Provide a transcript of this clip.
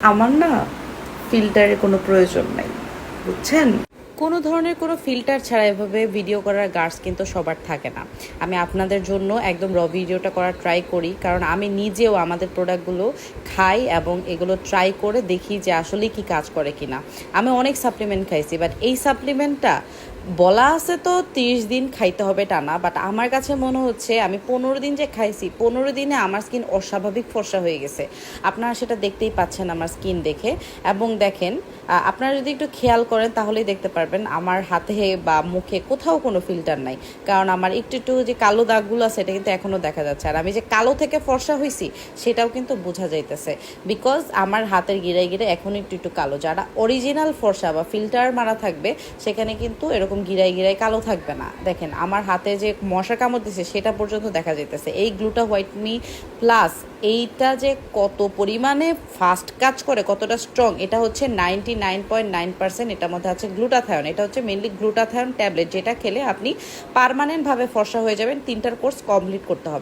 আমার না ফিল্টারের কোনো প্রয়োজন নাই, বুঝছেন? কোনো ধরনের কোনো ফিল্টার ছাড়া এভাবে ভিডিও করার গার্ডস কিন্তু সবার থাকে না। আমি আপনাদের জন্য একদম ভিডিওটা করার ট্রাই করি, কারণ আমি নিজেও আমাদের প্রোডাক্টগুলো খাই এবং এগুলো ট্রাই করে দেখি যে আসলে কি কাজ করে কিনা। আমি অনেক সাপ্লিমেন্ট খাইছি, বাট এই সাপ্লিমেন্টটা বলা আছে তো 30 দিন খাইতে হবে টানা, বাট আমার কাছে মনে হচ্ছে আমি 15 দিন যে খাইছি, 15 দিনে আমার স্কিন অস্বাভাবিক ফর্সা হয়ে গেছে। আপনারা সেটা দেখতেই পাচ্ছেন আমার স্কিন দেখে। এবং দেখেন, আপনারা যদি একটু খেয়াল করেন তাহলেই দেখতে পারবেন আমার হাতে বা মুখে কোথাও কোনো ফিল্টার নাই। কারণ আমার একটু একটু যে কালো দাগগুলো আছে এটা কিন্তু এখনও দেখা যাচ্ছে, আর আমি যে কালো থেকে ফর্সা হয়েছি সেটাও কিন্তু বোঝা যাইতেছে, বিকজ আমার হাতের গিরায় গিরে এখন একটু একটু কালো। যারা অরিজিনাল ফর্সা বা ফিল্টার মারা থাকবে সেখানে কিন্তু এরকম গিরায় গিরায় কালো থাকবে না। দেখেন আমার হাতে যে মশা কামড় দিছে সেটা পর্যন্ত দেখা যাইতেছে। এই গ্লুটা হোয়াইটনি প্লাস এইটা যে কত পরিমাণে ফাস্ট কাজ করে, কতটা স্ট্রং, এটা হচ্ছে 99.9%। এটার মধ্যে আছে গ্লুটাথায়ন। এটা হচ্ছে মেনলি গ্লুটাথায়ন ট্যাবলেট, যেটা খেলে আপনি পার্মানেন্টভাবে ফর্সা হয়ে যাবেন। 3টার কোর্স কমপ্লিট করতে হবে।